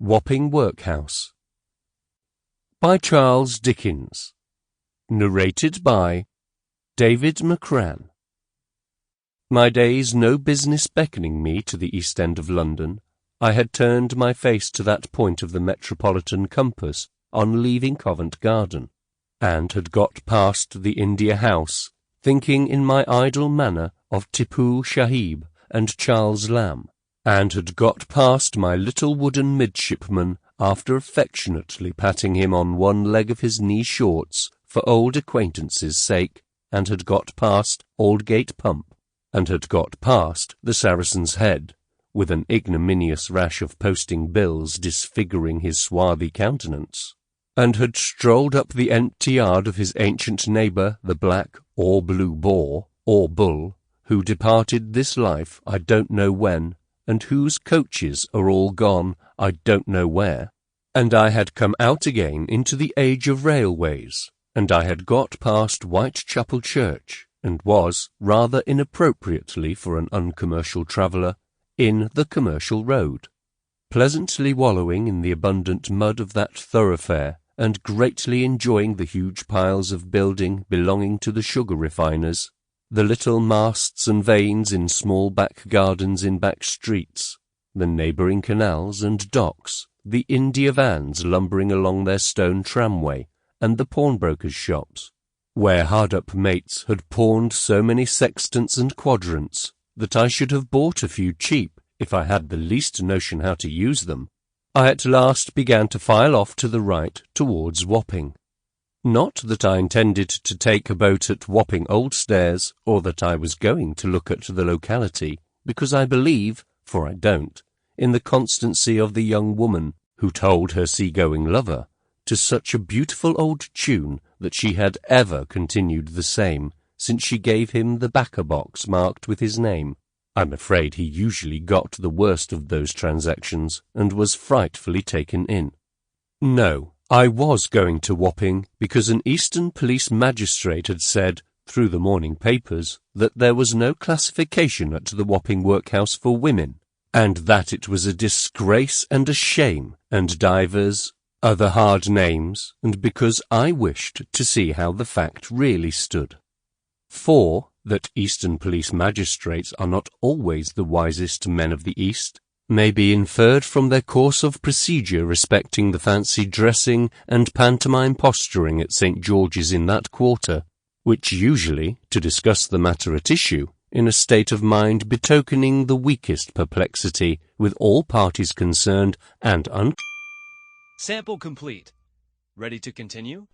Wapping Workhouse by Charles Dickens. Narrated by David Mccran. My days no business beckoning me to the East End of London, I had turned my face to that point of the metropolitan compass on leaving Covent-garden, and had got past the India House, thinking in my idle manner of Tippoo-Sahib and Charles Lamb, and had got past my little wooden midshipman after affectionately patting him on one leg of his knee shorts for old acquaintance's sake, and had got past Aldgate Pump, and had got past the Saracen's Head, with an ignominious rash of posting bills disfiguring his swarthy countenance, and had strolled up the empty yard of his ancient neighbour, the black or blue boar, or bull, who departed this life I don't know when, and whose coaches are all gone I don't know where, and I had come out again into the age of railways, and I had got past Whitechapel Church, and was, rather inappropriately for an uncommercial traveller, in the commercial road, pleasantly wallowing in the abundant mud of that thoroughfare, and greatly enjoying the huge piles of building belonging to the sugar refiners, the little masts and vanes in small back gardens in back streets, the neighbouring canals and docks, the India vans lumbering along their stone tramway, and the pawnbrokers' shops, where hard-up mates had pawned so many sextants and quadrants that I should have bought a few cheap if I had the least notion how to use them. I at last began to file off to the right towards Wapping. Not that I intended to take a boat at Wapping Old Stairs, or that I was going to look at the locality, because I believe, for I don't, in the constancy of the young woman who told her sea-going lover, to such a beautiful old tune that she had ever continued the same, since she gave him the backer-box marked with his name. I'm afraid he usually got the worst of those transactions, and was frightfully taken in. No, I was going to Wapping because an Eastern police magistrate had said, through the morning papers, that there was no classification at the Wapping Workhouse for women, and that it was a disgrace and a shame, and divers other hard names, and because I wished to see how the fact really stood. For that Eastern police magistrates are not always the wisest men of the East may be inferred from their course of procedure respecting the fancy dressing and pantomime posturing at St. George's in that quarter, which usually, to discuss the matter at issue, in a state of mind betokening the weakest perplexity with all parties concerned and Sample complete. Ready to continue?